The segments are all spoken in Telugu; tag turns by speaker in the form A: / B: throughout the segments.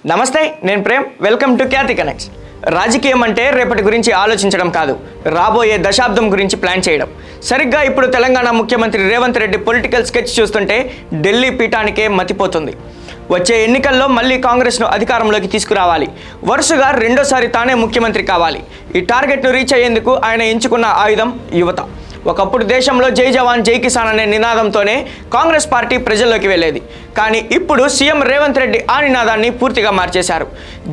A: నమస్తే, నేను Prem. Welcome to Khyati connects. రాజకీయం అంటే రేపటి గురించి ఆలోచించడం కాదు, రాబోయే దశాబ్దం గురించి ప్లాన్ చేయడం. సరిగ్గా ఇప్పుడు తెలంగాణ ముఖ్యమంత్రి రేవంత్ రెడ్డి పొలిటికల్ స్కెచ్ చూస్తుంటే ఢిల్లీ పీఠానికే మతిపోతుంది. వచ్చే ఎన్నికల్లో మళ్ళీ కాంగ్రెస్ను అధికారంలోకి తీసుకురావాలి, వరుసగా రెండోసారి తానే ముఖ్యమంత్రి కావాలి. ఈ టార్గెట్ను రీచ్ అయ్యేందుకు ఆయన ఎంచుకున్న ఆయుధం యువత. ఒకప్పుడు దేశంలో జై జవాన్ జై కిసాన్ అనే నినాదంతోనే కాంగ్రెస్ పార్టీ ప్రజల్లోకి వెళ్ళేది. కానీ ఇప్పుడు సీఎం రేవంత్ రెడ్డి ఆ నినాదాన్ని పూర్తిగా మార్చేశారు.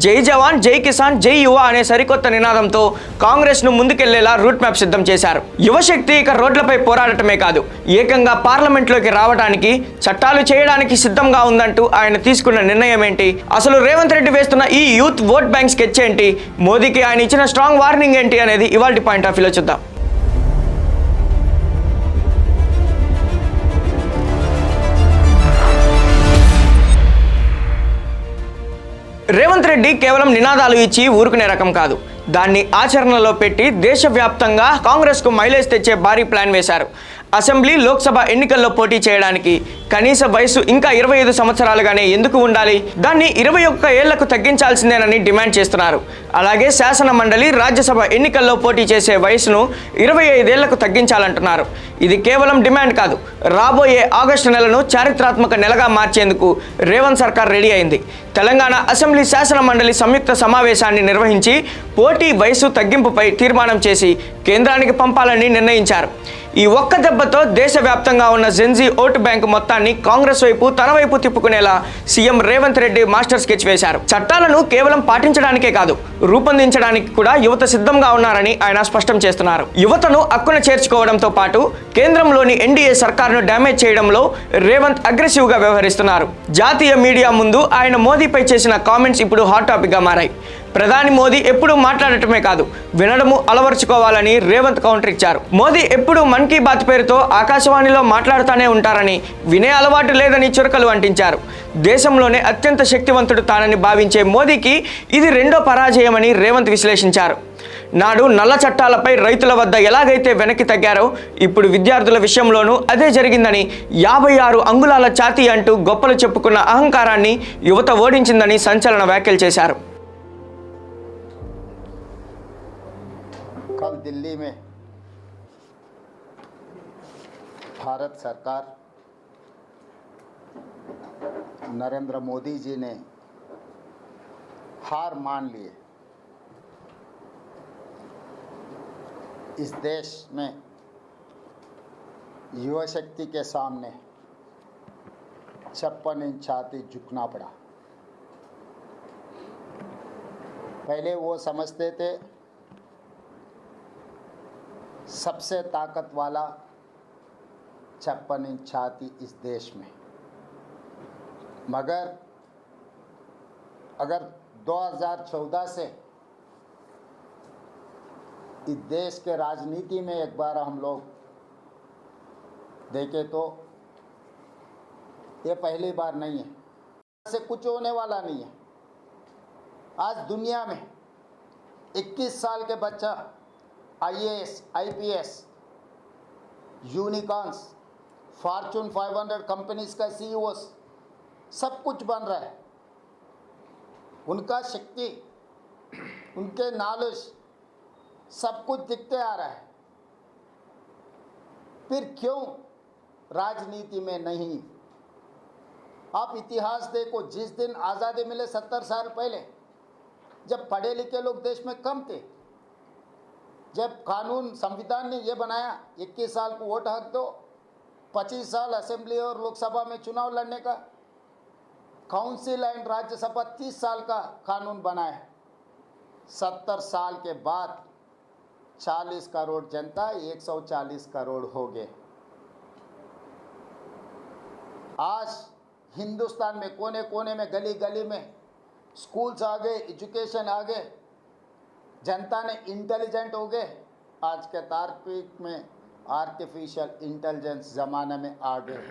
A: జై జవాన్ జై కిసాన్ జై యువ అనే సరికొత్త నినాదంతో కాంగ్రెస్ను ముందుకెళ్లేలా రూట్ మ్యాప్ సిద్ధం చేశారు. యువశక్తి ఇక రోడ్లపై పోరాడటమే కాదు, ఏకంగా పార్లమెంట్లోకి రావడానికి, చట్టాలు చేయడానికి సిద్ధంగా ఉందంటూ ఆయన తీసుకున్న నిర్ణయం ఏంటి? అసలు రేవంత్ రెడ్డి వేస్తున్న ఈ యూత్ ఓట్ బ్యాంక్ స్కెచ్ ఏంటి? మోదీకి ఆయన ఇచ్చిన స్ట్రాంగ్ వార్నింగ్ ఏంటి అనేది ఇవాల్టి పాయింట్ ఆఫ్ వ్యూలో చూద్దాం. రేవంత్ రెడ్డి కేవలం నినాదాలు ఇచ్చి ఊరుకునే రకం కాదు. దాన్ని ఆచరణలో పెట్టి దేశవ్యాప్తంగా కాంగ్రెస్కు మైలేజ్ తెచ్చే భారీ ప్లాన్ వేశారు. అసెంబ్లీ, లోక్సభ ఎన్నికల్లో పోటీ చేయడానికి కనీస వయసు ఇంకా 25 సంవత్సరాలుగానే ఎందుకు ఉండాలి? దాన్ని 21 ఏళ్లకు తగ్గించాల్సిందేనని డిమాండ్ చేస్తున్నారు. అలాగే శాసన మండలి, రాజ్యసభ ఎన్నికల్లో పోటీ చేసే వయసును 25 ఏళ్లకు తగ్గించాలంటున్నారు. ఇది కేవలం డిమాండ్ కాదు, రాబోయే ఆగస్టు నెలను చారిత్రాత్మక నెలగా మార్చేందుకు రేవంత్ సర్కార్ రెడీ అయింది. తెలంగాణ అసెంబ్లీ, శాసన మండలి సంయుక్త సమావేశాన్ని నిర్వహించి పోటీ వయసు తగ్గింపుపై తీర్మానం చేసి కేంద్రానికి పంపాలని నిర్ణయించారు. ఈ ఒక్క దెబ్బతో దేశవ్యాప్తంగా ఉన్న జెన్జీ ఓటు బ్యాంకు మొత్తాన్ని కాంగ్రెస్ వైపు, తన వైపు తిప్పుకునేలా CM Revanth Reddy master sketch వేశారు. చట్టాలను కేవలం పాటించడానికే కాదు, రూపొందించడానికి కూడా యువత సిద్ధంగా ఉన్నారని ఆయన స్పష్టం చేస్తున్నారు. యువతను అక్కున చేర్చుకోవడంతో పాటు కేంద్రంలోని ఎన్డీఏ సర్కార్ను డ్యామేజ్ చేయడంలో రేవంత్ అగ్రెసివ్గా వ్యవహరిస్తున్నారు. జాతీయ మీడియా ముందు ఆయన మోదీపై చేసిన కామెంట్స్ ఇప్పుడు హాట్ టాపిక్గా మారాయి. ప్రధాని మోదీ ఎప్పుడూ మాట్లాడటమే కాదు, వినడము అలవర్చుకోవాలని రేవంత్ కౌంటర్ ఇచ్చారు. మోదీ ఎప్పుడూ మన్ కీ బాత్ పేరుతో ఆకాశవాణిలో మాట్లాడుతూనే ఉంటారని, వినే అలవాటు లేదని చురకలు అంటించారు. దేశంలోనే అత్యంత శక్తివంతుడు తానని భావించే మోదీకి ఇది రెండో పరాజయమని రేవంత్ విశ్లేషించారు. నాడు నల్ల చట్టాలపై రైతుల వద్ద ఎలాగైతే వెనక్కి తగ్గారో, ఇప్పుడు విద్యార్థుల విషయంలోనూ అదే జరిగిందని, 56 అంగుళాల ఛాతీ అంటూ గొప్పలు చెప్పుకున్న అహంకారాన్ని యువత ఓడించిందని సంచలన వ్యాఖ్యలు చేశారు.
B: कल दिल्ली में भारत सरकार नरेंद्र मोदी जी ने हार मान लिए. इस देश में युवा शक्ति के सामने 56 इंच छाती झुकना पड़ा. पहले वो समझते थे सबसे ताकत वाला 56 इंच छाती इस देश में, मगर अगर 2014 से इस देश के राजनीति में एक बार हम लोग देखें तो ये पहली बार नहीं है, ऐसे कुछ होने वाला नहीं है. आज दुनिया में 21 साल के बच्चा IAS, IPS, unicorns, Fortune 500 companies का CEOs सब कुछ बन रहा है. उनका शक्ति, उनके नॉलेज सब कुछ दिखते आ रहा है. फिर क्यों राजनीति में नहीं? आप इतिहास देखो, जिस दिन आज़ादी मिले 70 साल पहले, जब पढ़े लिखे लोग देश में कम थे, जब कानून संविधान ने ये बनाया 21 साल को वोट हक दो, 25 साल असेंबली और लोकसभा में चुनाव लड़ने का, काउंसिल एंड राज्यसभा 30 साल का कानून बनाया. 70 साल के बाद 40 करोड़ जनता 140 करोड़ हो गए. आज हिंदुस्तान में कोने कोने में, गली गली में स्कूल्स आ गए, एजुकेशन आ गए, जनता ने इंटेलिजेंट हो गए. आज के तार्किक में आर्टिफिशियल इंटेलिजेंस ज़माने में आ गए.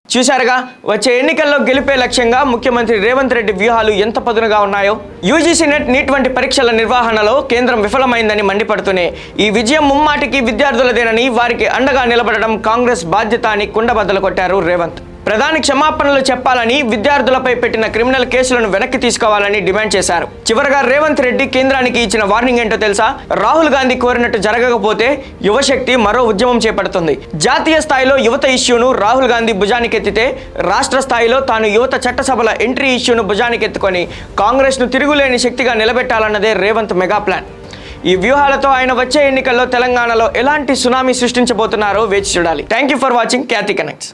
A: చూశారుగా, వచ్చే ఎన్నికల్లో గెలిపే లక్ష్యంగా ముఖ్యమంత్రి రేవంత్ రెడ్డి వ్యూహాలు ఎంత పదునుగా ఉన్నాయో. యూజీసీ నెట్, నీట్ వంటి పరీక్షల నిర్వహణలో కేంద్రం విఫలమైందని మండిపడుతూనే ఈ విజయం ముమ్మాటికి విద్యార్థులదేనని, వారికి అండగా నిలబడడం కాంగ్రెస్ బాధ్యత అని కుండబద్దలు కొట్టారు రేవంత్. ప్రధాని క్షమాపణలు చెప్పాలని, విద్యార్థులపై పెట్టిన క్రిమినల్ కేసులను వెనక్కి తీసుకోవాలని డిమాండ్ చేశారు. చివరగా రేవంత్ రెడ్డి కేంద్రానికి ఇచ్చిన వార్నింగ్ ఏంటో తెలుసా? రాహుల్ గాంధీ కోరినట్టు జరగకపోతే యువశక్తి మరో ఉద్యమం చేపడుతుంది. జాతీయ స్థాయిలో యువత ఇష్యూను రాహుల్ గాంధీ భుజానికెత్తితే, రాష్ట్ర స్థాయిలో తాను యువత చట్టసభల ఎంట్రీ ఇష్యూను భుజానికెత్తుకొని కాంగ్రెస్ను తిరుగులేని శక్తిగా నిలబెట్టాలన్నదే రేవంత్ మెగా ప్లాన్. ఈ వ్యూహాలతో ఆయన వచ్చే ఎన్నికల్లో తెలంగాణలో ఎలాంటి సునామీ సృష్టించబోతున్నారో వేచి చూడాలి. Thank you for watching Khyati connects.